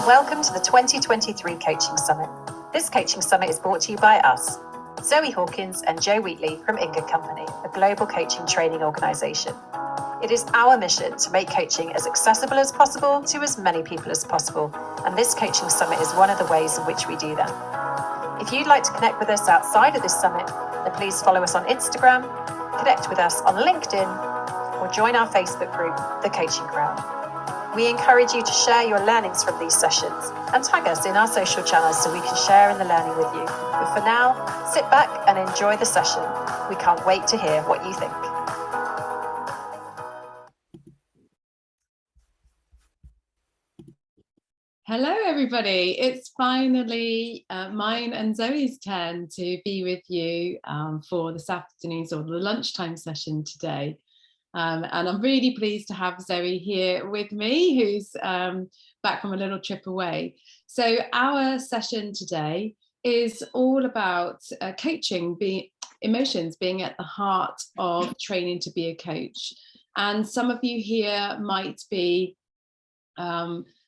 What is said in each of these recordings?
Welcome to the 2023 Coaching Summit. This Coaching Summit is brought to you by us, Zoe Hawkins and Joe Wheatley from Inga Company, a global coaching training organisation. It is our mission to make coaching as accessible as possible to as many people as possible, and this Coaching Summit is one of the ways in which we do that. If you'd like to connect with us outside of this summit, then please follow us on Instagram, connect with us on LinkedIn, or join our Facebook group, The Coaching Crowd. We encourage you to share your learnings from these sessions and tag us in our social channels so we can share in the learning with you. But for now, sit back and enjoy the session. We can't wait to hear what you think. Hello everybody, it's finally mine and Zoe's turn to be with you for this afternoon's or the lunchtime session today. And I'm really pleased to have Zoe here with me, who's back from a little trip away. So our session today is all about coaching, emotions being at the heart of training to be a coach. And some of you here might be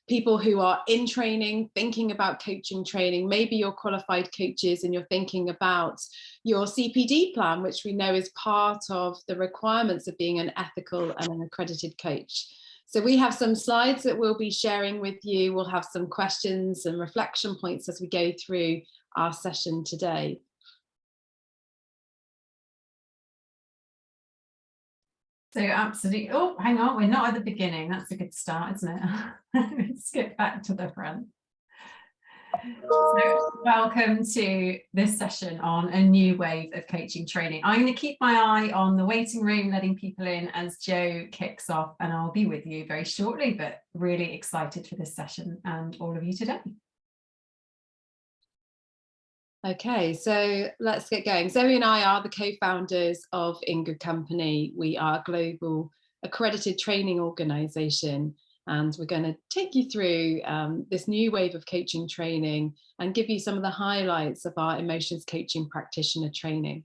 people who are in training, thinking about coaching training. Maybe you're qualified coaches and you're thinking about your CPD plan, which we know is part of the requirements of being an ethical and an accredited coach. So we have some slides that we'll be sharing with you. We'll have some questions and reflection points as we go through our session today. So absolutely. Oh, hang on, we're not at the beginning. That's a good start, isn't it? Skip back to the front. So welcome to this session on a new wave of coaching training. I'm going to keep my eye on the waiting room, letting people in as Joe kicks off, and I'll be with you very shortly, but really excited for this session and all of you today. Okay, so let's get going. Zoe and I are the co-founders of Inga Company. We are a global accredited training organisation, and we're going to take you through this new wave of coaching training and give you some of the highlights of our emotions coaching practitioner training.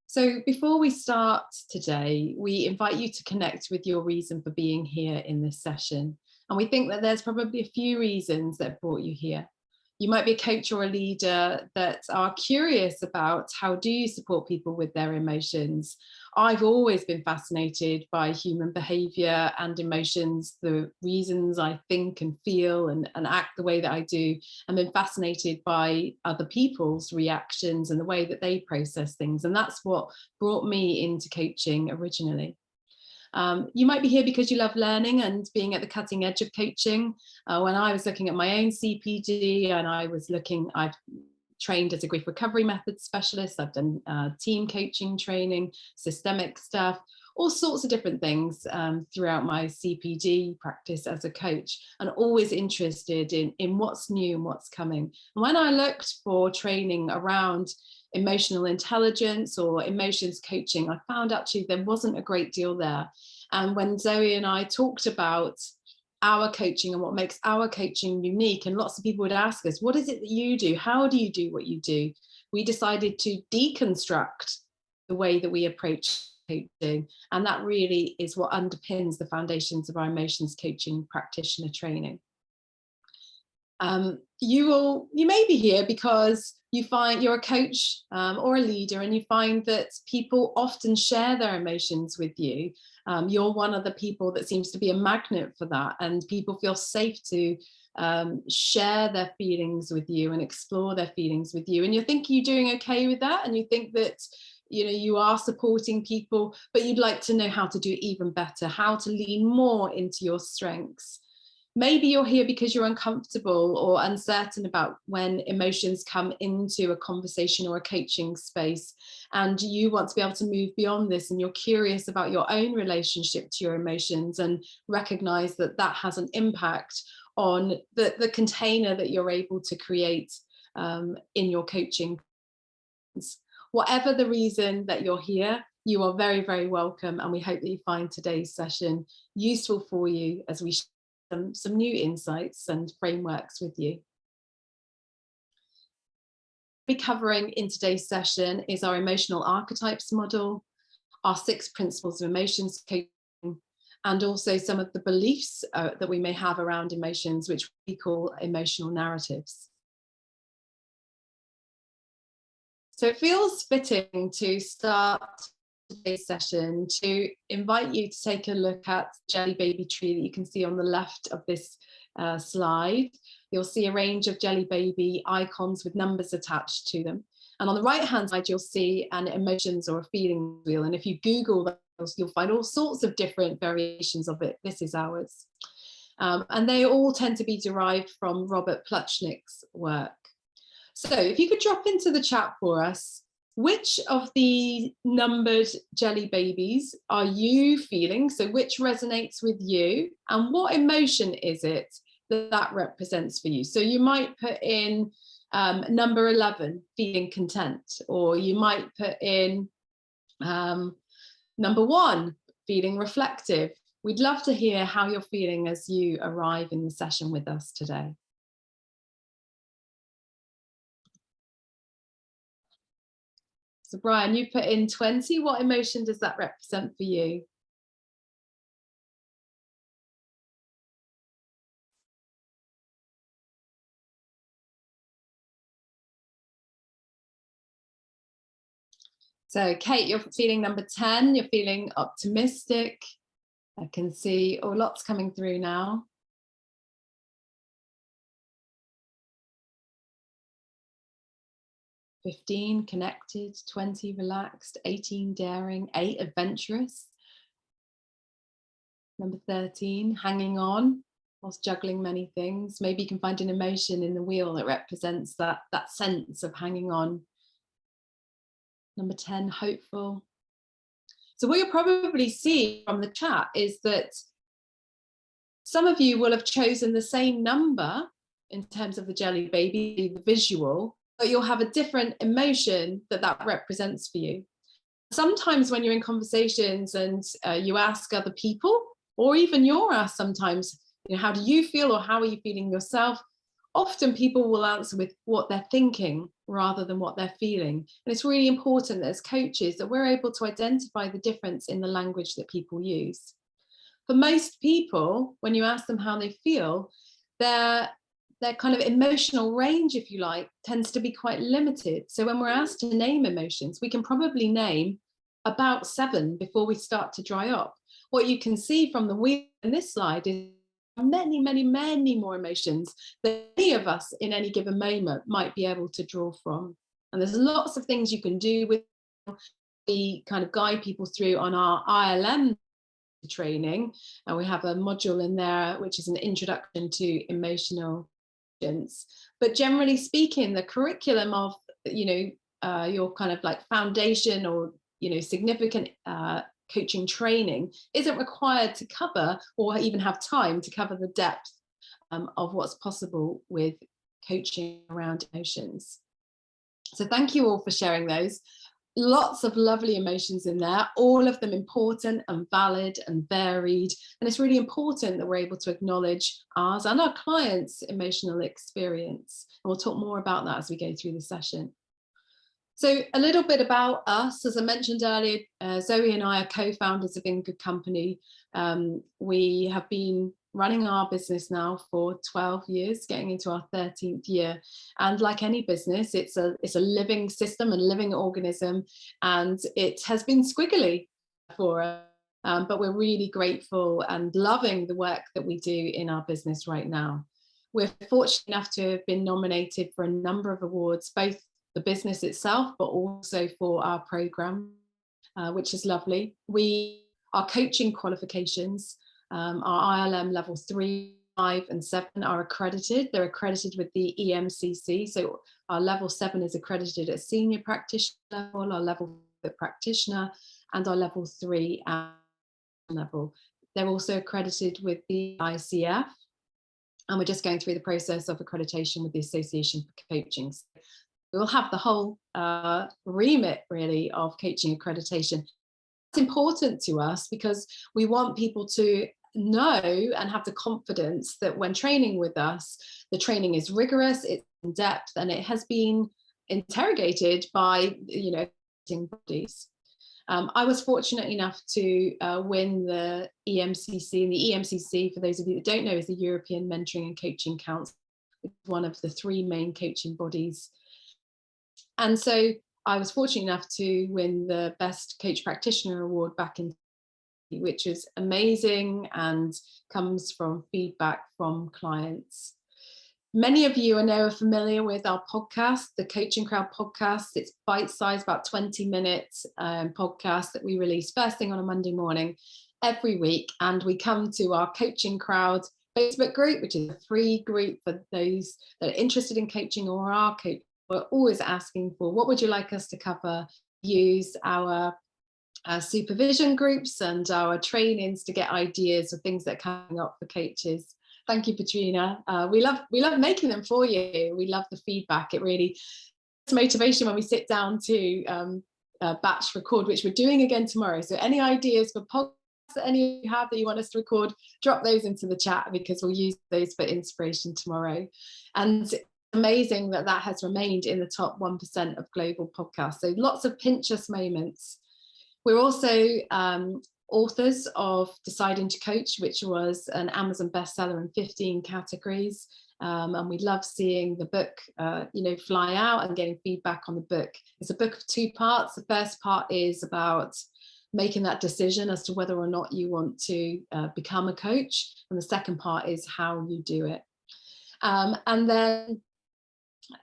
So before we start today, we invite you to connect with your reason for being here in this session. And we think that there's probably a few reasons that brought you here. You might be a coach or a leader that are curious about how do you support people with their emotions. I've always been fascinated by human behaviour and emotions, the reasons I think and feel and act the way that I do. I've been fascinated by other people's reactions and the way that they process things. And that's what brought me into coaching originally. You might be here because you love learning and being at the cutting edge of coaching. When I was looking at my own CPD and I've trained as a grief recovery methods specialist. I've done team coaching training, systemic stuff, all sorts of different things throughout my CPD practice as a coach, and always interested in what's new and what's coming. And when I looked for training around emotional intelligence or emotions coaching, I found actually there wasn't a great deal there. And when Zoe and I talked about our coaching and what makes our coaching unique, and lots of people would ask us, what is it that you do? How do you do what you do? We decided to deconstruct the way that we approach coaching, and that really is what underpins the foundations of our emotions coaching practitioner training. You may be here because you find you're a coach or a leader, and you find that people often share their emotions with you. You're one of the people that seems to be a magnet for that, and people feel safe to share their feelings with you and explore their feelings with you. And you think you're doing okay with that, and you think that you are supporting people, but you'd like to know how to do even better, how to lean more into your strengths. Maybe you're here because you're uncomfortable or uncertain about when emotions come into a conversation or a coaching space, and you want to be able to move beyond this, and you're curious about your own relationship to your emotions and recognize that that has an impact on the container that you're able to create in your coaching. Whatever the reason that you're here, you are very, very welcome, and we hope that you find today's session useful for you as we some new insights and frameworks with you. We'll be covering in today's session is our emotional archetypes model, our 6 principles of emotions coaching, and also some of the beliefs that we may have around emotions, which we call emotional narratives. So it feels fitting to start today's session to invite you to take a look at the jelly baby tree that you can see on the left of this slide. You'll see a range of jelly baby icons with numbers attached to them. And on the right hand side, you'll see an emotions or a feeling wheel. And if you Google those, you'll find all sorts of different variations of it. This is ours. And they all tend to be derived from Robert Plutchnik's work. So if you could drop into the chat for us, which of the numbered jelly babies are you feeling? So which resonates with you, and what emotion is it that represents for you? So you might put in number 11, feeling content, or you might put in number 1, feeling reflective. We'd love to hear how you're feeling as you arrive in the session with us today. So Brian, you put in 20. What emotion does that represent for you? So Kate, you're feeling number 10. You're feeling optimistic. I can see lots coming through now. 15, connected. 20, relaxed. 18, daring. 8, adventurous. Number 13, hanging on whilst juggling many things. Maybe you can find an emotion in the wheel that represents that sense of hanging on. Number 10, hopeful. So what you'll probably see from the chat is that some of you will have chosen the same number in terms of the jelly baby, the visual, but you'll have a different emotion that represents for you. Sometimes when you're in conversations and you ask other people, or even you're asked sometimes, how do you feel, or how are you feeling yourself? Often people will answer with what they're thinking rather than what they're feeling. And it's really important as coaches that we're able to identify the difference in the language that people use. For most people, when you ask them how they feel, their kind of emotional range, if you like, tends to be quite limited. So when we're asked to name emotions, we can probably name about 7 before we start to dry up. What you can see from the wheel in this slide is many, many, many more emotions that any of us in any given moment might be able to draw from. And there's lots of things you can do with. We kind of guide people through on our ILM training, and we have a module in there which is an introduction to emotional intelligence. But generally speaking, the curriculum of your kind of like foundation or significant coaching training isn't required to cover or even have time to cover the depth of what's possible with coaching around emotions. So thank you all for sharing those. Lots of lovely emotions in there, all of them important and valid and varied. And it's really important that we're able to acknowledge ours and our clients' emotional experience. And we'll talk more about that as we go through the session. So a little bit about us. As I mentioned earlier, Zoe and I are co-founders of In Good Company. We have been running our business now for 12 years, getting into our 13th year. And like any business, it's a living system, a living organism, and it has been squiggly for us. But we're really grateful and loving the work that we do in our business right now. We're fortunate enough to have been nominated for a number of awards, both the business itself, but also for our program, which is lovely. Our coaching qualifications, our ILM level 3, 5 and 7 are accredited. They're accredited with the EMCC. So our level 7 is accredited at senior practitioner level, our level 5 practitioner, and our level 3 level. They're also accredited with the ICF. And we're just going through the process of accreditation with the Association for Coaching. So we'll have the whole remit really of coaching accreditation. It's important to us because we want people to know and have the confidence that when training with us, the training is rigorous, it's in depth, and it has been interrogated by bodies. I was fortunate enough to win the EMCC, and the EMCC, for those of you that don't know, is the European Mentoring and Coaching Council, one of the 3 main coaching bodies. And so I was fortunate enough to win the Best Coach Practitioner Award back in, which is amazing and comes from feedback from clients. Many of you I know are familiar with our podcast, the Coaching Crowd podcast. It's bite-sized, about 20-minute podcast that we release first thing on a Monday morning every week. And we come to our Coaching Crowd Facebook group, which is a free group for those that are interested in coaching or are coaching. We're always asking for, what would you like us to cover? Use our supervision groups and our trainings to get ideas of things that are coming up for coaches. Thank you, Petrina. We love making them for you. We love the feedback. It really is motivation when we sit down to batch record, which we're doing again tomorrow. So any ideas for podcasts that any of you have that you want us to record, drop those into the chat, because we'll use those for inspiration tomorrow. And it's amazing that that has remained in the top 1% of global podcasts. So lots of pinch us moments. We're also authors of Deciding to Coach, which was an Amazon bestseller in 15 categories. And we love seeing the book, fly out and getting feedback on the book. It's a book of 2 parts. The first part is about making that decision as to whether or not you want to become a coach. And the second part is how you do it. And then,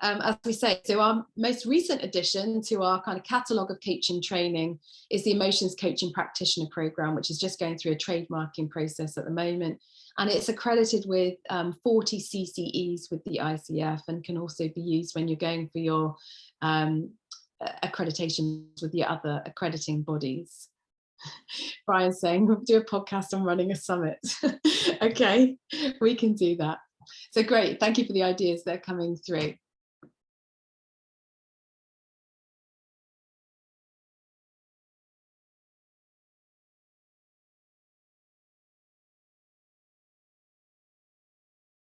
as we say, so our most recent addition to our kind of catalogue of coaching training is the Emotions Coaching Practitioner Programme, which is just going through a trademarking process at the moment. And it's accredited with 40 CCEs with the ICF, and can also be used when you're going for your accreditations with the other accrediting bodies. Brian's saying we'll do a podcast on running a summit. Okay, we can do that. So great, thank you for the ideas that are coming through.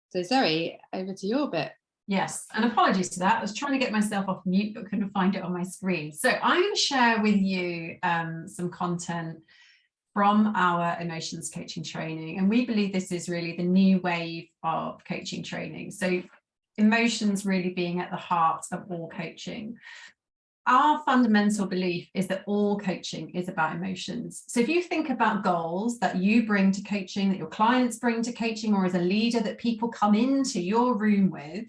So Zoe, over to your bit. Yes, and apologies to that. I was trying to get myself off mute, but couldn't find it on my screen. So I'm going to share with you some content from our emotions coaching training. And we believe this is really the new wave of coaching training. So emotions really being at the heart of all coaching. Our fundamental belief is that all coaching is about emotions. So if you think about goals that you bring to coaching, that your clients bring to coaching, or as a leader that people come into your room with,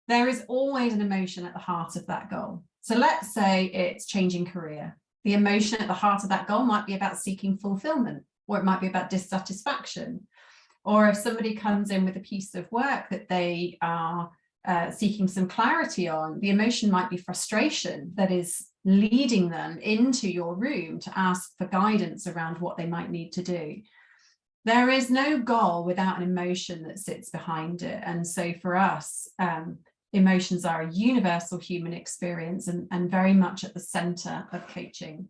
there is always an emotion at the heart of that goal. So let's say it's changing career. The emotion at the heart of that goal might be about seeking fulfillment, or it might be about dissatisfaction. Or if somebody comes in with a piece of work that they are seeking some clarity on, the emotion might be frustration that is leading them into your room to ask for guidance around what they might need to do. There is no goal without an emotion that sits behind it. And so for us, emotions are a universal human experience and very much at the center of coaching.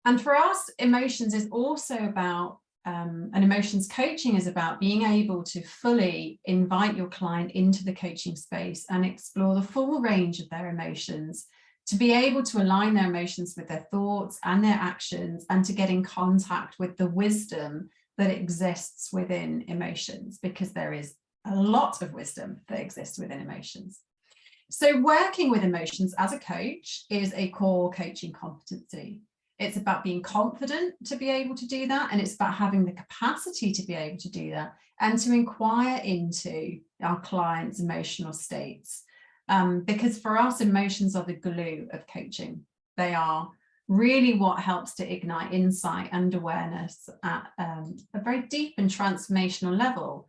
And for us, emotions is also about and emotions coaching is about being able to fully invite your client into the coaching space and explore the full range of their emotions, to be able to align their emotions with their thoughts and their actions, and to get in contact with the wisdom that exists within emotions, because there is a lot of wisdom that exists within emotions. So working with emotions as a coach is a core coaching competency. It's about being confident to be able to do that, and it's about having the capacity to be able to do that and to inquire into our clients' emotional states. Because for us, emotions are the glue of coaching. They are really what helps to ignite insight and awareness at a very deep and transformational level.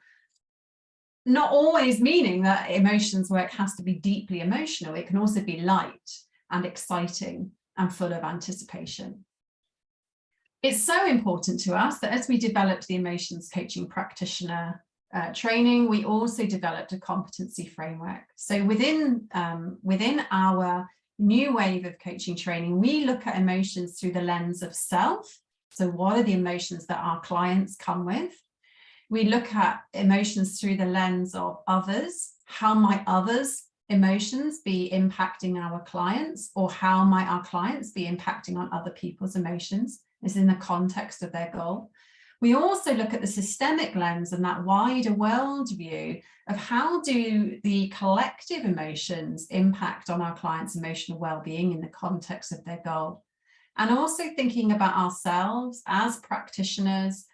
Not always meaning that emotions work has to be deeply emotional. It can also be light and exciting and full of anticipation. It's so important to us that as we developed the emotions coaching practitioner training, we also developed a competency framework. So within our new wave of coaching training, we look at emotions through the lens of self. So what are the emotions that our clients come with? We look at emotions through the lens of others. How might others emotions be impacting our clients, or how might our clients be impacting on other people's emotions? This is in the context of their goal. We also look at the systemic lens and that wider world view of how do the collective emotions impact on our clients' emotional well-being in the context of their goal. And also thinking about ourselves as practitioners,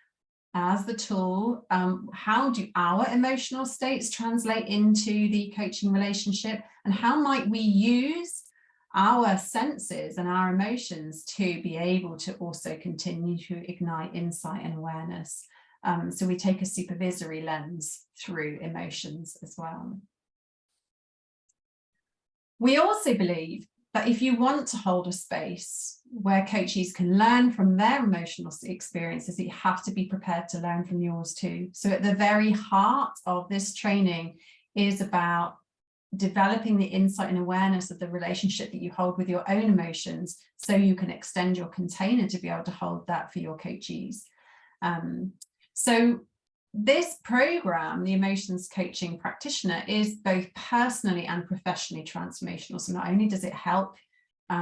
as the tool, how do our emotional states translate into the coaching relationship, and how might we use our senses and our emotions to be able to also continue to ignite insight and awareness. So we take a supervisory lens through emotions as well. We also believe that if you want to hold a space where coachees can learn from their emotional experiences, you have to be prepared to learn from yours too. So at the very heart of this training is about developing the insight and awareness of the relationship that you hold with your own emotions, so you can extend your container to be able to hold that for your coachees. So this program, the Emotions Coaching Practitioner, is both personally and professionally transformational. So not only does it help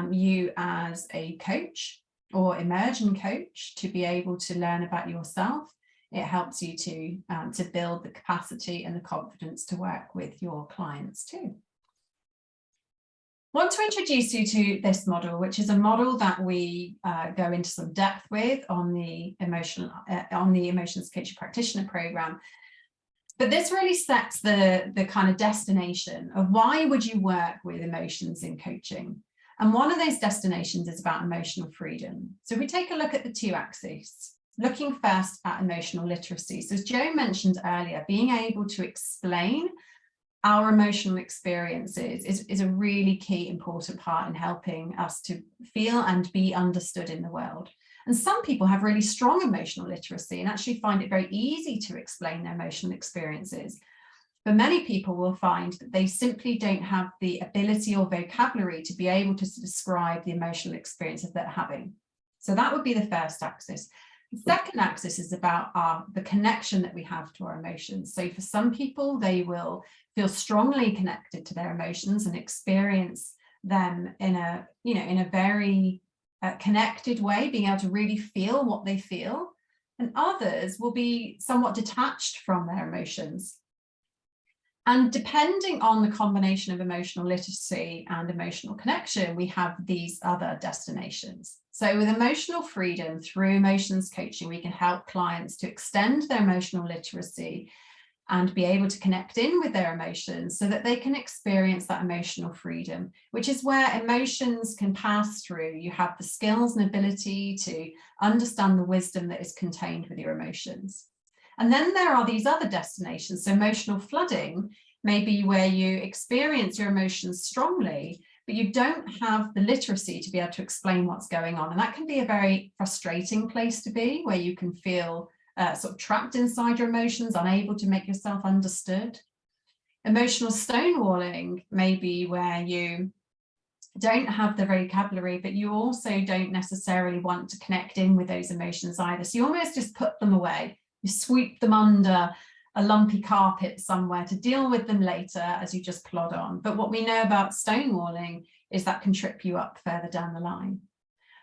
you as a coach or emerging coach to be able to learn about yourself, it helps you to build the capacity and the confidence to work with your clients too. I want to introduce you to this model, which is a model that we go into some depth with on the Emotions Coaching Practitioner program. But this really sets the kind of destination of why would you work with emotions in coaching. And one of those destinations is about emotional freedom. So if we take a look at the two axes, looking first at emotional literacy. So as Joe mentioned earlier, being able to explain our emotional experiences is a really key important part in helping us to feel and be understood in the world. And some people have really strong emotional literacy and actually find it very easy to explain their emotional experiences. But many people will find that they simply don't have the ability or vocabulary to be able to describe the emotional experiences they're having. So that would be the first axis. The second axis is about the connection that we have to our emotions. So for some people, they will feel strongly connected to their emotions and experience them in a very connected way, being able to really feel what they feel. And others will be somewhat detached from their emotions. And depending on the combination of emotional literacy and emotional connection, we have these other destinations. So with emotional freedom through emotions coaching, we can help clients to extend their emotional literacy and be able to connect in with their emotions so that they can experience that emotional freedom, which is where emotions can pass through. You have the skills and ability to understand the wisdom that is contained with your emotions. And then there are these other destinations. So emotional flooding may be where you experience your emotions strongly, but you don't have the literacy to be able to explain what's going on. And that can be a very frustrating place to be, where you can feel sort of trapped inside your emotions, unable to make yourself understood. Emotional stonewalling may be where you don't have the vocabulary, but you also don't necessarily want to connect in with those emotions either. So you almost just put them away. You sweep them under a lumpy carpet somewhere to deal with them later as you just plod on. But what we know about stonewalling is that can trip you up further down the line.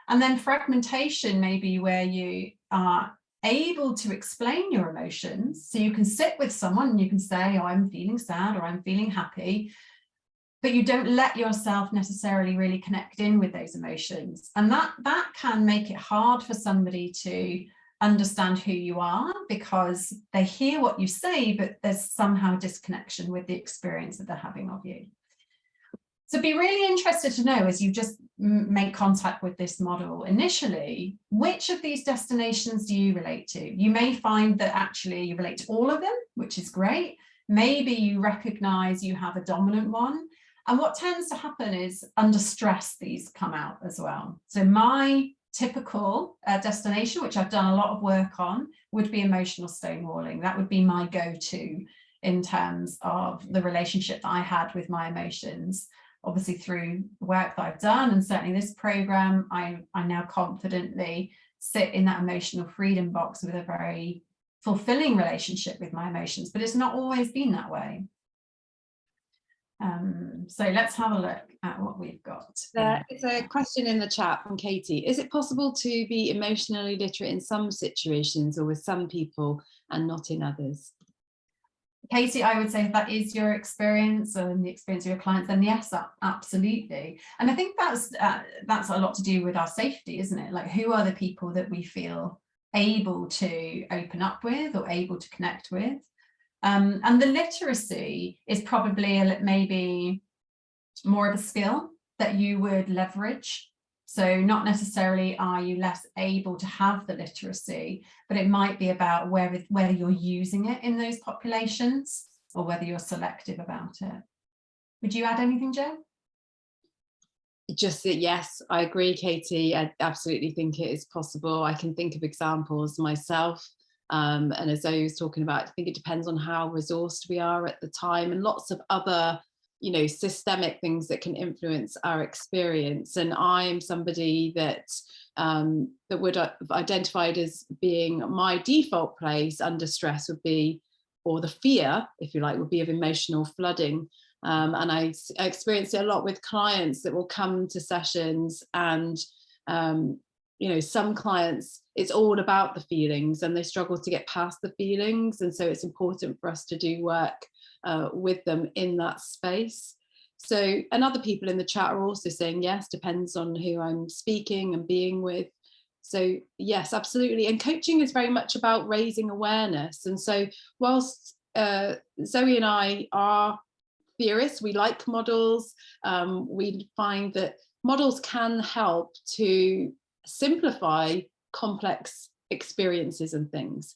And then fragmentation may be where you are able to explain your emotions. So you can sit with someone and you can say, oh, I'm feeling sad or I'm feeling happy, but you don't let yourself necessarily really connect in with those emotions. And that can make it hard for somebody to understand who you are, because they hear what you say, but there's somehow a disconnection with the experience that they're having of you. So be really interested to know, as you just make contact with this model initially, which of these destinations do you relate to? You may find that actually you relate to all of them, which is great. Maybe you recognize you have a dominant one. And what tends to happen is under stress, these come out as well. So my typical destination, which I've done a lot of work on, would be emotional stonewalling. That would be my go-to in terms of the relationship that I had with my emotions. Obviously through the work that I've done, and certainly this program, I now confidently sit in that emotional freedom box with a very fulfilling relationship with my emotions, but it's not always been that way. So let's have a look at what we've got. It's a question in the chat from Katie. Is it possible to be emotionally literate in some situations or with some people and not in others? Katie, I would say if that is your experience and the experience of your clients, then yes, absolutely. And I think that's a lot to do with our safety, isn't it? Like, who are the people that we feel able to open up with or able to connect with? And the literacy is probably maybe more of a skill that you would leverage. So not necessarily are you less able to have the literacy, but it might be about whether you're using it in those populations or whether you're selective about it. Would you add anything, Jo? Just that, yes, I agree, Katie. I absolutely think it is possible. I can think of examples myself. And as Zoe was talking about, I think it depends on how resourced we are at the time and lots of other, you know, systemic things that can influence our experience. And I'm somebody that that would have identified as being my default place under stress would be, or the fear, if you like, would be of emotional flooding. And I experience it a lot with clients that will come to sessions and you know, some clients, it's all about the feelings and they struggle to get past the feelings. And so it's important for us to do work with them in that space. So, and other people in the chat are also saying, yes, depends on who I'm speaking and being with. So yes, absolutely. And coaching is very much about raising awareness. And so whilst Zoe and I are theorists, we like models, we find that models can help to simplify complex experiences and things.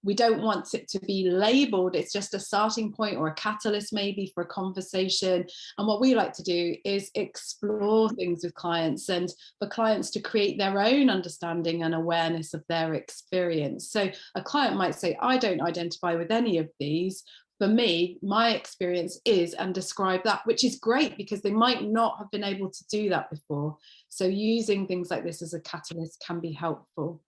We don't want it to be labeled. It's just a starting point or a catalyst maybe for a conversation. And what we like to do is explore things with clients and for clients to create their own understanding and awareness of their experience. So a client might say, I don't identify with any of these. For me, my experience is, and describe that, which is great because they might not have been able to do that before. So using things like this as a catalyst can be helpful.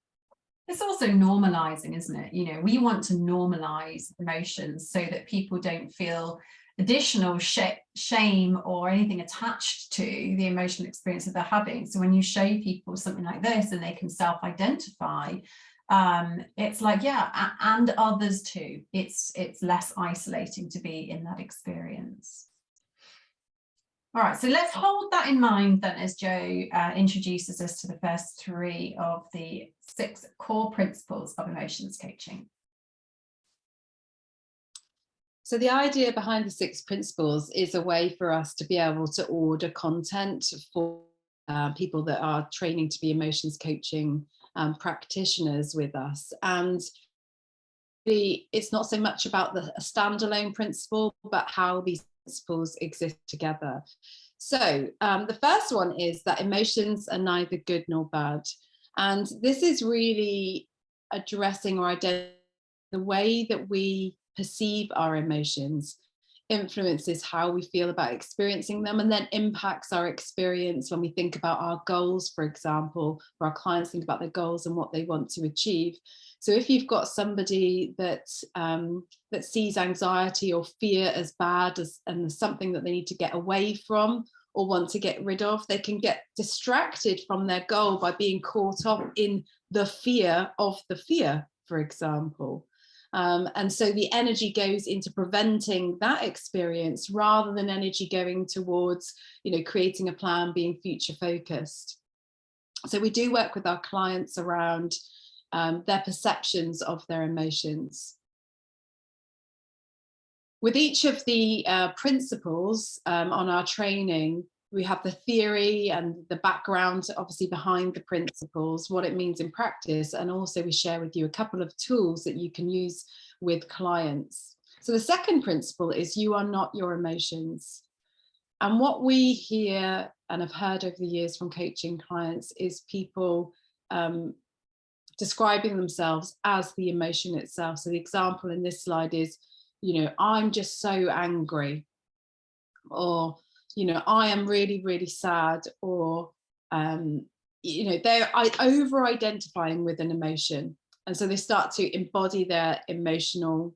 It's also normalizing, isn't it? You know, we want to normalize emotions so that people don't feel additional shame or anything attached to the emotional experience that they're having. So when you show people something like this and they can self-identify, it's like, yeah, and others too. It's less isolating to be in that experience. All right, so let's hold that in mind then as Jo introduces us to the first 3 of the 6 core principles of emotions coaching. So the idea behind the 6 principles is a way for us to be able to order content for people that are training to be emotions coaching practitioners with us. And it's not so much about a standalone principle, but how these principles exist together. So the first one is that emotions are neither good nor bad. And this is really addressing or identifying the way that we perceive our emotions influences how we feel about experiencing them and then impacts our experience when we think about our goals, for example, or our clients think about their goals and what they want to achieve. So if you've got somebody that sees anxiety or fear as bad and there's something that they need to get away from or want to get rid of, they can get distracted from their goal by being caught up in the fear of the fear, for example. And so the energy goes into preventing that experience rather than energy going towards, you know, creating a plan, being future focused. So we do work with our clients around their perceptions of their emotions. With each of the principles on our training, we have the theory and the background, obviously, behind the principles, what it means in practice, and also we share with you a couple of tools that you can use with clients. So the second principle is you are not your emotions. And what we hear and have heard over the years from coaching clients is people describing themselves as the emotion itself. So the example in this slide is, you know, I'm just so angry, or, you know, I am really, really sad, or, you know, they're over-identifying with an emotion. And so they start to embody their emotional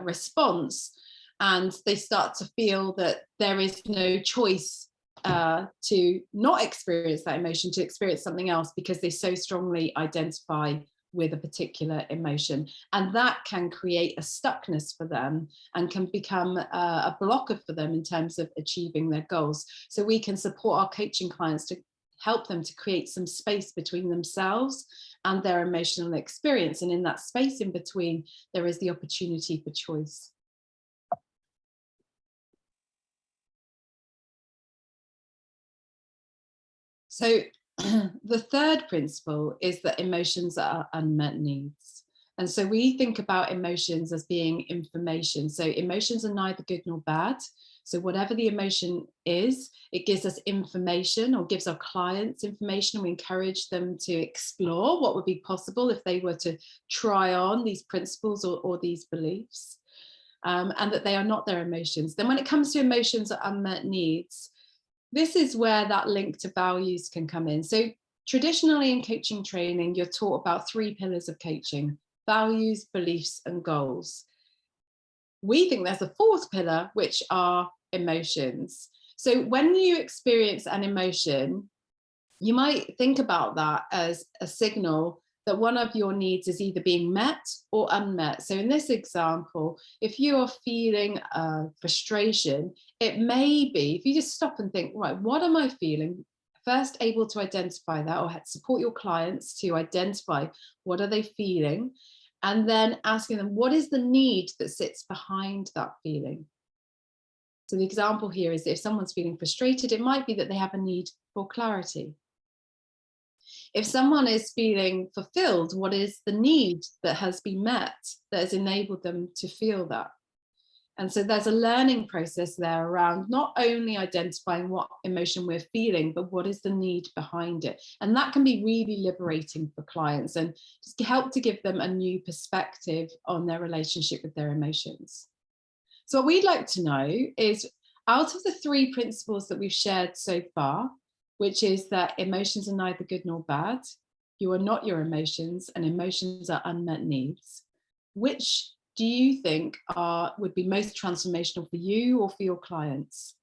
response. and they start to feel that there is no choice to not experience that emotion, to experience something else, because they so strongly identify with a particular emotion. And that can create a stuckness for them and can become a blocker for them in terms of achieving their goals. So we can support our coaching clients to help them to create some space between themselves and their emotional experience. And in that space in between, there is the opportunity for choice. So the third principle is that emotions are unmet needs. And so we think about emotions as being information. So emotions are neither good nor bad. So whatever the emotion is, it gives us information, or gives our clients information. We encourage them to explore what would be possible if they were to try on these principles or these beliefs, and that they are not their emotions. Then when it comes to emotions are unmet needs, this is where that link to values can come in. So traditionally in coaching training, you're taught about 3 pillars of coaching: values, beliefs, and goals. We think there's a 4th pillar, which are emotions. So when you experience an emotion, you might think about that as a signal that one of your needs is either being met or unmet. So in this example, if you are feeling frustration, it may be, if you just stop and think, right, what am I feeling? First, able to identify that, or support your clients to identify what are they feeling, and then asking them, what is the need that sits behind that feeling? So the example here is, if someone's feeling frustrated, it might be that they have a need for clarity. If someone is feeling fulfilled, what is the need that has been met that has enabled them to feel that? And so there's a learning process there around not only identifying what emotion we're feeling, but what is the need behind it. And that can be really liberating for clients and just help to give them a new perspective on their relationship with their emotions. So what we'd like to know is, out of the 3 principles that we've shared so far, which is that emotions are neither good nor bad, you are not your emotions, and emotions are unmet needs, which do you think would be most transformational for you or for your clients?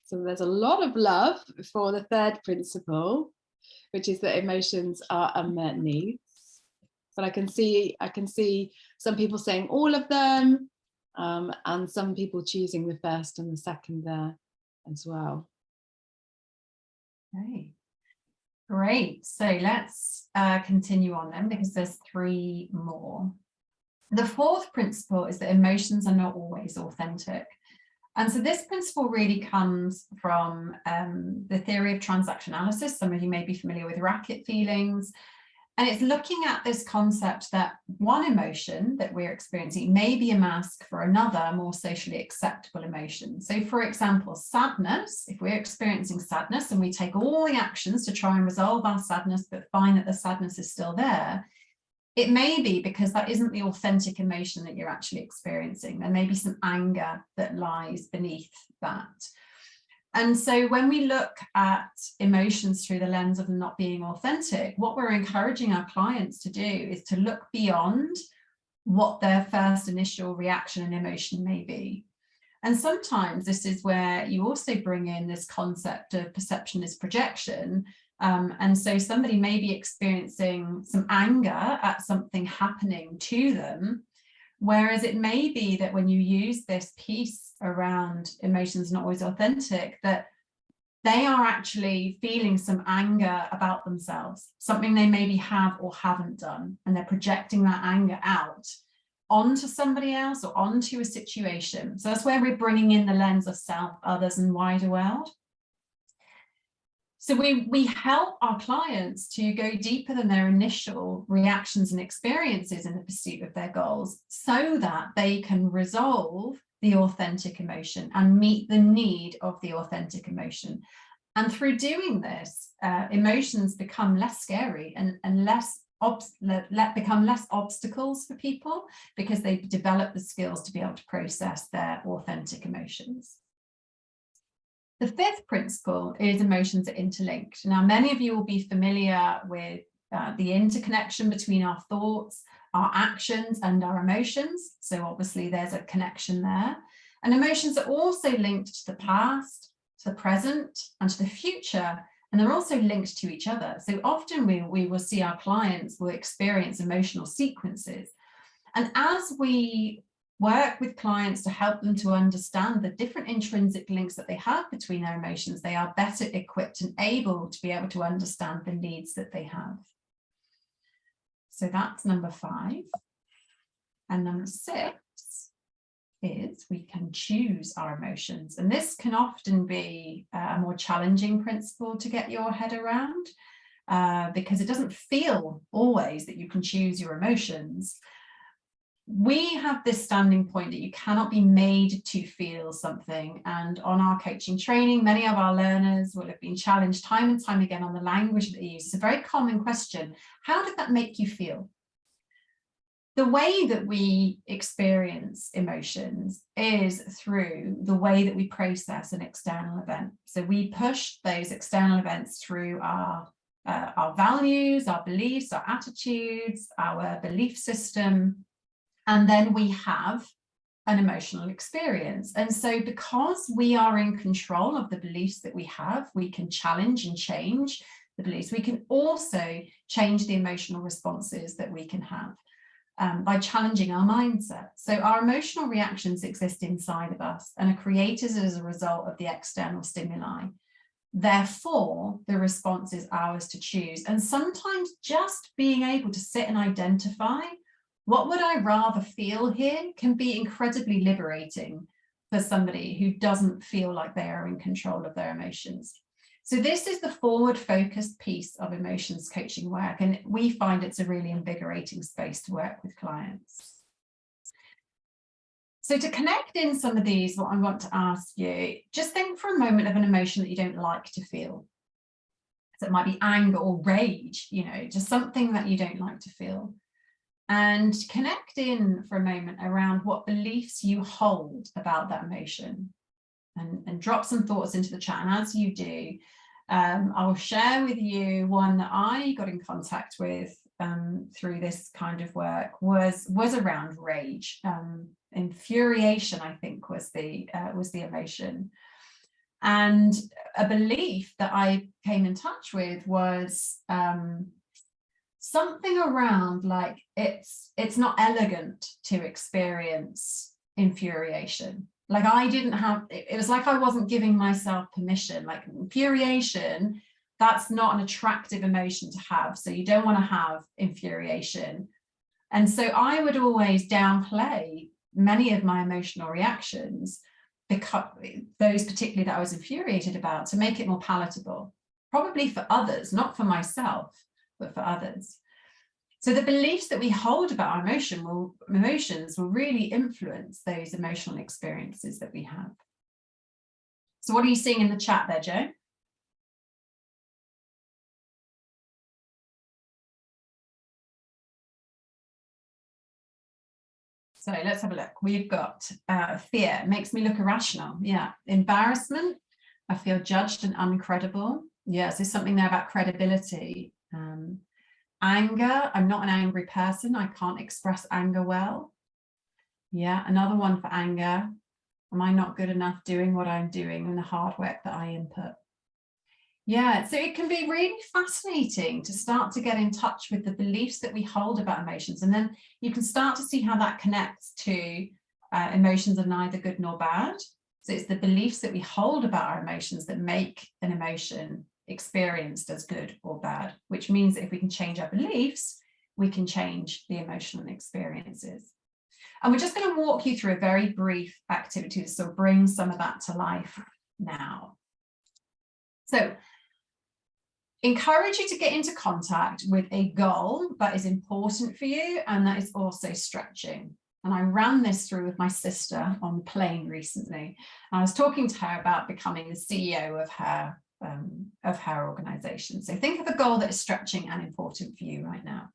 So there's a lot of love for the 3rd principle, which is that emotions are unmet needs. But I can see some people saying all of them, and some people choosing the 1st and the 2nd there as well. Okay. Great. So let's continue on then, because there's 3 more. The 4th principle is that emotions are not always authentic. And so this principle really comes from the theory of transactionality. Some of you may be familiar with racket feelings. And it's looking at this concept that one emotion that we're experiencing may be a mask for another, more socially acceptable emotion. So for example, sadness, if we're experiencing sadness and we take all the actions to try and resolve our sadness, but find that the sadness is still there, it may be because that isn't the authentic emotion that you're actually experiencing. There may be some anger that lies beneath that. And so when we look at emotions through the lens of them not being authentic, what we're encouraging our clients to do is to look beyond what their first initial reaction and emotion may be. And sometimes this is where you also bring in this concept of perception is projection. And so somebody may be experiencing some anger at something happening to them, whereas it may be that when you use this piece around emotions not always authentic, that they are actually feeling some anger about themselves, something they maybe have or haven't done, and they're projecting that anger out onto somebody else or onto a situation. So that's where we're bringing in the lens of self, others, and wider world. So we help our clients to go deeper than their initial reactions and experiences in the pursuit of their goals, so that they can resolve the authentic emotion and meet the need of the authentic emotion. And through doing this, emotions become less scary and become less obstacles for people, because they develop the skills to be able to process their authentic emotions. The 5th principle is emotions are interlinked. Now, many of you will be familiar with the interconnection between our thoughts, our actions, and our emotions. So obviously there's a connection there. And emotions are also linked to the past, to the present, and to the future. And they're also linked to each other. So often we will see our clients will experience emotional sequences. And as we work with clients to help them to understand the different intrinsic links that they have between their emotions, they are better equipped and able to be able to understand the needs that they have. So that's number 5. And number 6 is we can choose our emotions. And this can often be a more challenging principle to get your head around because it doesn't feel always that you can choose your emotions. We have this standing point that you cannot be made to feel something. And on our coaching training, many of our learners will have been challenged time and time again on the language that they use. It's a very common question. How did that make you feel? The way that we experience emotions is through the way that we process an external event. So we push those external events through our values, our beliefs, our attitudes, our belief system. And then we have an emotional experience. And so because we are in control of the beliefs that we have, we can challenge and change the beliefs. We can also change the emotional responses that we can have by challenging our mindset. So our emotional reactions exist inside of us and are created as a result of the external stimuli. Therefore, the response is ours to choose. And sometimes just being able to sit and identify what would I rather feel here can be incredibly liberating for somebody who doesn't feel like they are in control of their emotions. So this is the forward-focused piece of emotions coaching work, and we find it's a really invigorating space to work with clients. So to connect in some of these, what I want to ask you, just think for a moment of an emotion that you don't like to feel. So it might be anger or rage, just something that you don't like to feel. And connect in for a moment around what beliefs you hold about that emotion, and drop some thoughts into the chat. And as you do, I will share with you one that I got in contact with through this kind of work was around rage. Infuriation, I think, was the emotion. And a belief that I came in touch with was something around like it's not elegant to experience infuriation. Like I didn't have, it was like I wasn't giving myself permission. Like infuriation, that's not an attractive emotion to have. So you don't want to have infuriation. And so I would always downplay many of my emotional reactions, because those particularly that I was infuriated about, to make it more palatable, probably for others, not for myself, but for others. So the beliefs that we hold about our emotions will really influence those emotional experiences that we have. So what are you seeing in the chat there, Joe? So let's have a look. We've got fear, makes me look irrational. Yeah. Embarrassment, I feel judged and uncredible. Yeah, so something there about credibility. Anger, I'm not an angry person. I can't express anger well. Yeah, another one for anger. Am I not good enough doing what I'm doing and the hard work that I input? Yeah, so it can be really fascinating to start to get in touch with the beliefs that we hold about emotions. And then you can start to see how that connects to emotions are neither good nor bad. So it's the beliefs that we hold about our emotions that make an emotion experienced as good or bad, which means that if we can change our beliefs, we can change the emotional experiences. And we're just going to walk you through a very brief activity to sort of bring some of that to life now. So encourage you to get into contact with a goal that is important for you and that is also stretching. And I ran this through with my sister on the plane recently. I was talking to her about becoming the CEO of her organization. So think of a goal that is stretching and important for you right now.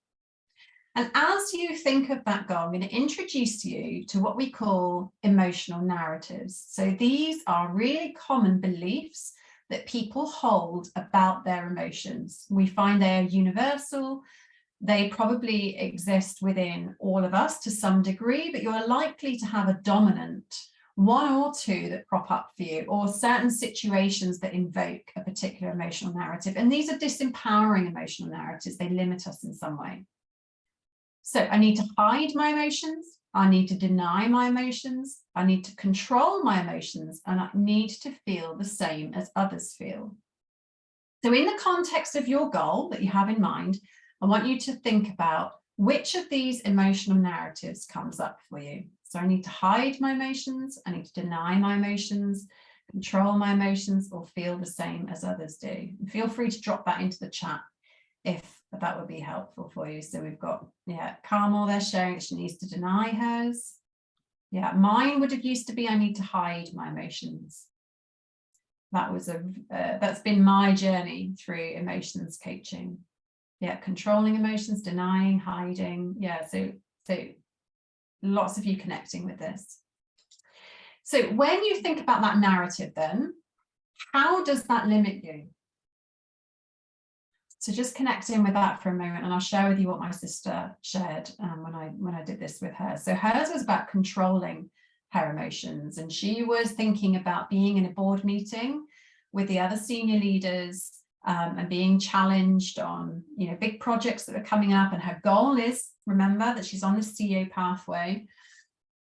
And as you think of that goal, I'm going to introduce you to what we call emotional narratives. So these are really common beliefs that people hold about their emotions. We find they are universal. They probably exist within all of us to some degree, but you're likely to have a dominant one or two that crop up for you, or certain situations that invoke a particular emotional narrative. And these are disempowering emotional narratives. They limit us in some way. So I need to hide my emotions. I need to deny my emotions. I need to control my emotions, and I need to feel the same as others feel. So in the context of your goal that you have in mind, I want you to think about which of these emotional narratives comes up for you. So I need to hide my emotions, I need to deny my emotions, control my emotions, or feel the same as others do. And feel free to drop that into the chat if that would be helpful for you. So we've got, Carmel there sharing that she needs to deny hers. Yeah, mine would have used to be I need to hide my emotions. That was that's been my journey through emotions coaching. Yeah, controlling emotions, denying, hiding. Yeah, so lots of you connecting with this. So when you think about that narrative, then how does that limit you? So just connect in with that for a moment, and I'll share with you what my sister shared when I did this with her. So hers was about controlling her emotions, and she was thinking about being in a board meeting with the other senior leaders and being challenged on big projects that are coming up, and her goal is, remember, that she's on the CEO pathway.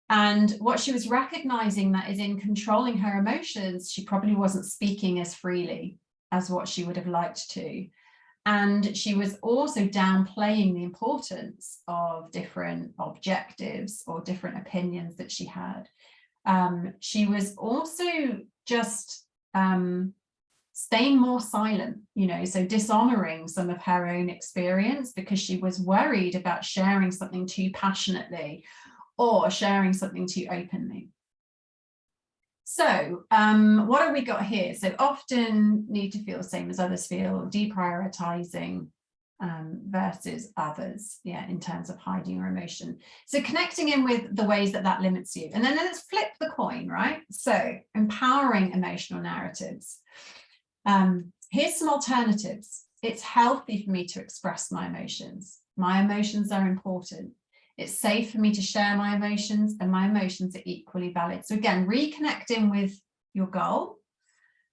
And what she was recognizing that is in controlling her emotions, she probably wasn't speaking as freely as what she would have liked to. And she was also downplaying the importance of different objectives or different opinions that she had. She was also just staying more silent, so dishonoring some of her own experience because she was worried about sharing something too passionately or sharing something too openly. So what have we got here? So often need to feel the same as others feel, deprioritizing versus others, in terms of hiding your emotion. So connecting in with the ways that limits you. And then let's flip the coin, right? So empowering emotional narratives. Here's some alternatives. It's healthy for me to express my emotions. My emotions are important. It's safe for me to share my emotions, and my emotions are equally valid. So again, reconnecting with your goal.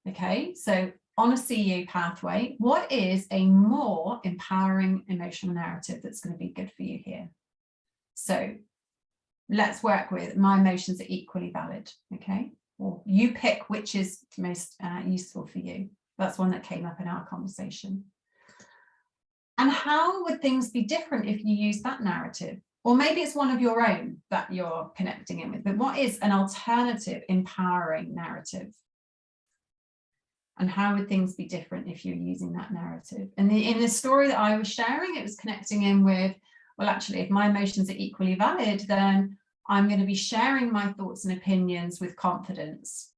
Okay, so on a CEO pathway, what is a more empowering emotional narrative that's going to be good for you here? So let's work with my emotions are equally valid. Okay, or you pick which is most useful for you. That's one that came up in our conversation. And how would things be different if you use that narrative? Or maybe it's one of your own that you're connecting in with, but what is an alternative empowering narrative? And how would things be different if you're using that narrative? And in the story that I was sharing, it was connecting in with, well, actually, if my emotions are equally valid, then I'm going to be sharing my thoughts and opinions with confidence.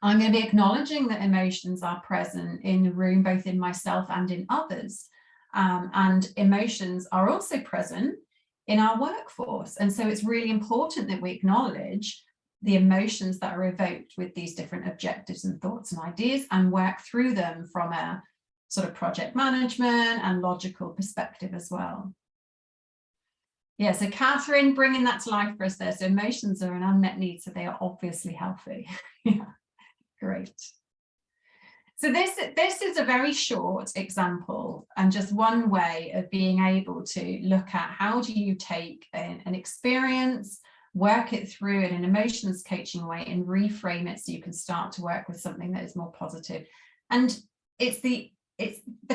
I'm going to be acknowledging that emotions are present in the room, both in myself and in others. And emotions are also present in our workforce. And so it's really important that we acknowledge the emotions that are evoked with these different objectives and thoughts and ideas, and work through them from a sort of project management and logical perspective as well. Yeah, so Catherine bringing that to life for us there. So emotions are an unmet need, so they are obviously healthy. Yeah, great. So this is a very short example and just one way of being able to look at how do you take an experience, work it through in an emotions coaching way, and reframe it so you can start to work with something that is more positive. And it's the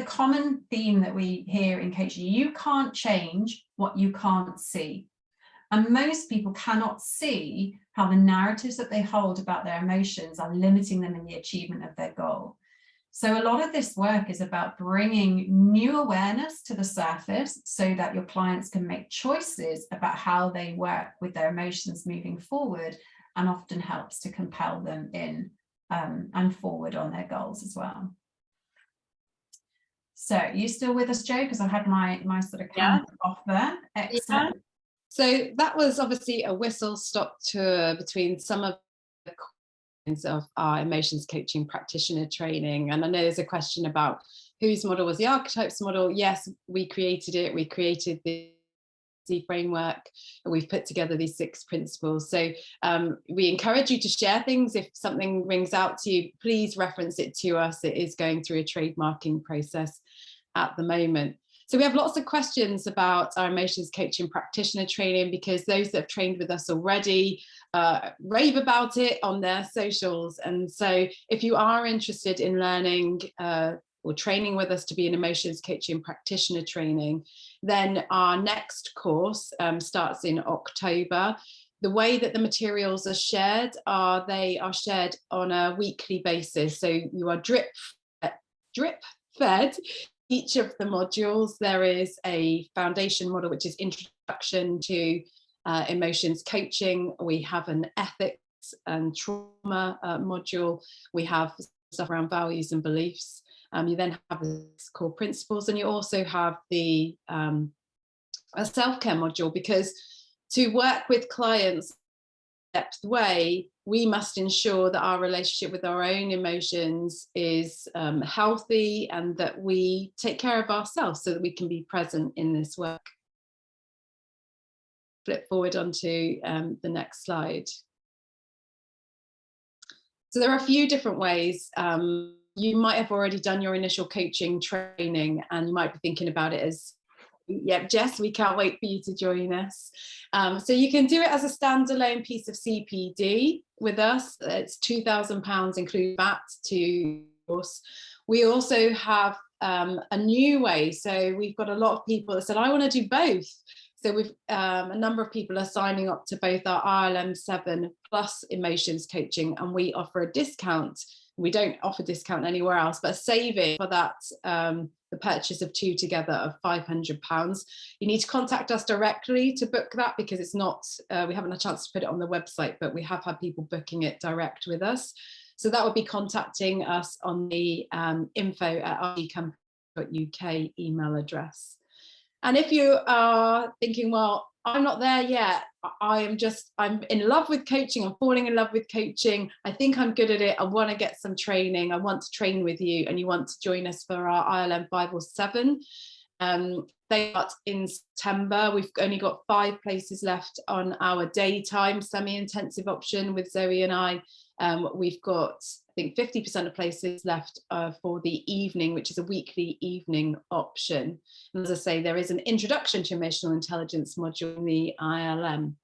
common theme that we hear in coaching. You can't change what you can't see. And most people cannot see how the narratives that they hold about their emotions are limiting them in the achievement of their goal. So a lot of this work is about bringing new awareness to the surface so that your clients can make choices about how they work with their emotions moving forward, and often helps to compel them in and forward on their goals as well. So you still with us, Joe? Because I had my sort of camera off there. Excellent. Yeah. So that was obviously a whistle-stop tour between some of the of our emotions coaching practitioner training. And I know there's a question about whose model was the archetypes model. Yes, we created it. We created the framework, and we've put together these 6 principles. So we encourage you to share things. If something rings out to you, please reference it to us. It is going through a trademarking process at the moment. So we have lots of questions about our emotions coaching practitioner training, because those that have trained with us already rave about it on their socials. And so if you are interested in learning or training with us to be an emotions coaching practitioner training, then our next course starts in October. The way that the materials are shared they are shared on a weekly basis. So you are drip fed each of the modules. There is a foundation model, which is introduction to emotions coaching. We have an ethics and trauma module. We have stuff around values and beliefs. You then have the core principles, and you also have the a self-care module, because to work with clients in a depth way, we must ensure that our relationship with our own emotions is healthy, and that we take care of ourselves so that we can be present in this work. Flip forward onto the next slide. So there are a few different ways. You might have already done your initial coaching training, and you might be thinking about it as, yep, Jess, we can't wait for you to join us. So you can do it as a standalone piece of CPD with us. It's £2,000 including VAT to course. We also have a new way. So we've got a lot of people that said, I want to do both. So we've a number of people are signing up to both our ILM 7 plus emotions coaching, and we offer a discount. We don't offer discount anywhere else, but a saving for that, the purchase of 2 together of £500. You need to contact us directly to book that, because it's not, we haven't had a chance to put it on the website, but we have had people booking it direct with us. So that would be contacting us on the info@rgcompany.uk email address. And if you are thinking, well, I'm not there yet, I'm in love with coaching, I'm falling in love with coaching, I think I'm good at it, I want to get some training, I want to train with you, and you want to join us for our ILM 5 or 7, they start in September. We've only got 5 places left on our daytime semi-intensive option with Zoe and I. We've got, I think, 50% of places left for the evening, which is a weekly evening option. And as I say, there is an introduction to emotional intelligence module in the ILM,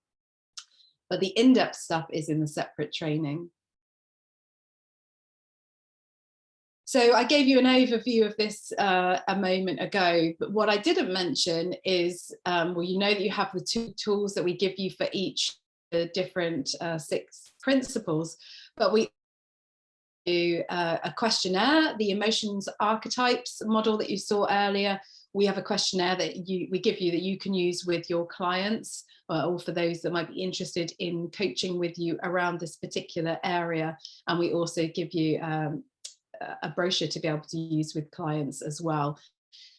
but the in-depth stuff is in the separate training. So I gave you an overview of this a moment ago, but what I didn't mention is, well, you know that you have the 2 tools that we give you for each different 6 principles, but we do a questionnaire, the emotions archetypes model that you saw earlier. We have a questionnaire that we give you that you can use with your clients, or for those that might be interested in coaching with you around this particular area. And we also give you a brochure to be able to use with clients as well.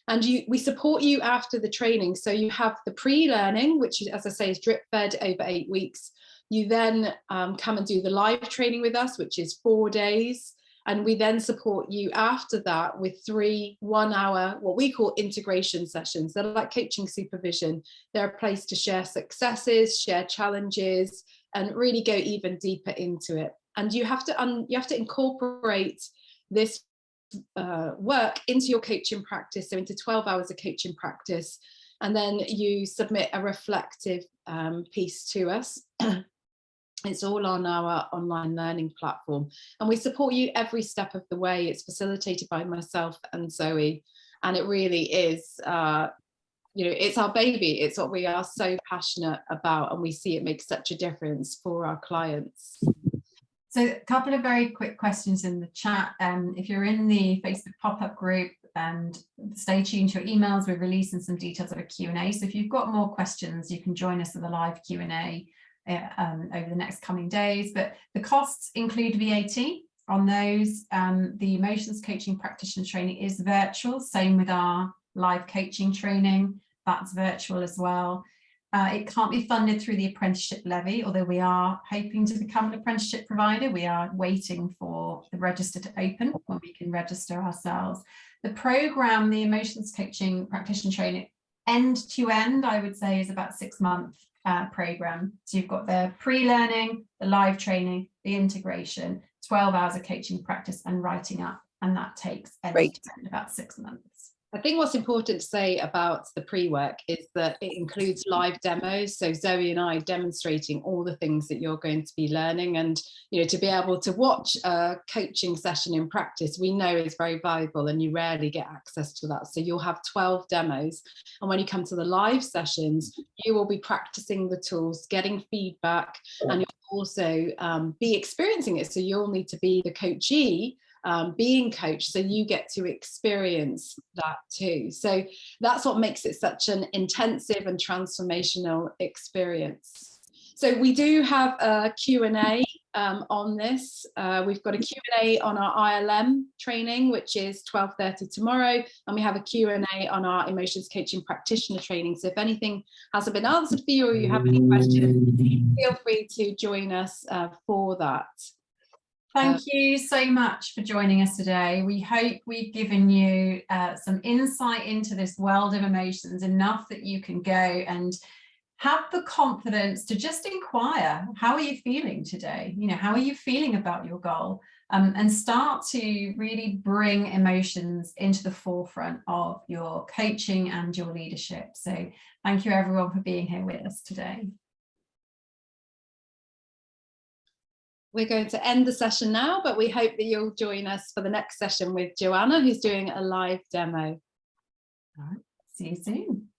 And we support you after the training. So you have the pre-learning, which, as I say, is drip fed over 8 weeks. You then come and do the live training with us, which is 4 days. And we then support you after that with 3 one-hour, what we call integration sessions. They're like coaching supervision. They're a place to share successes, share challenges, and really go even deeper into it. And you have to incorporate this work into your coaching practice, so into 12 hours of coaching practice, and then you submit a reflective piece to us. It's all on our online learning platform, and we support you every step of the way. It's facilitated by myself and Zoe, and it really is, it's our baby. It's what we are so passionate about, and we see it makes such a difference for our clients. So a couple of very quick questions in the chat. If you're in the Facebook pop-up group, and stay tuned to your emails, we're releasing some details of a Q&A. So if you've got more questions, you can join us at the live Q&A over the next coming days. But the costs include VAT on those. The emotions coaching practitioner training is virtual, same with our live coaching training, that's virtual as well. It can't be funded through the apprenticeship levy, although we are hoping to become an apprenticeship provider. We are waiting for the register to open when we can register ourselves. The programme, the emotions coaching practitioner training, end to end, I would say, is about 6-month programme. So you've got the pre-learning, the live training, the integration, 12 hours of coaching practice and writing up, and that takes about 6 months. I think what's important to say about the pre-work is that it includes live demos. So Zoe and I demonstrating all the things that you're going to be learning, and to be able to watch a coaching session in practice, we know is very valuable, and you rarely get access to that. So you'll have 12 demos, and when you come to the live sessions, you will be practicing the tools, getting feedback, and you'll also be experiencing it. So you'll need to be the coachee being coached, so you get to experience that too. So that's what makes it such an intensive and transformational experience. So we do have a Q&A on this. We've got a Q&A on our ILM training, which is 12:30 tomorrow, and we have a Q&A on our emotions coaching practitioner training. So if anything hasn't been answered for you, or you have any questions, feel free to join us for that. Thank you so much for joining us today. We hope we've given you some insight into this world of emotions, enough that you can go and have the confidence to just inquire, how are you feeling today? How are you feeling about your goal? And start to really bring emotions into the forefront of your coaching and your leadership. So thank you everyone for being here with us today. We're going to end the session now, but we hope that you'll join us for the next session with Joanna, who's doing a live demo. All right. See you soon.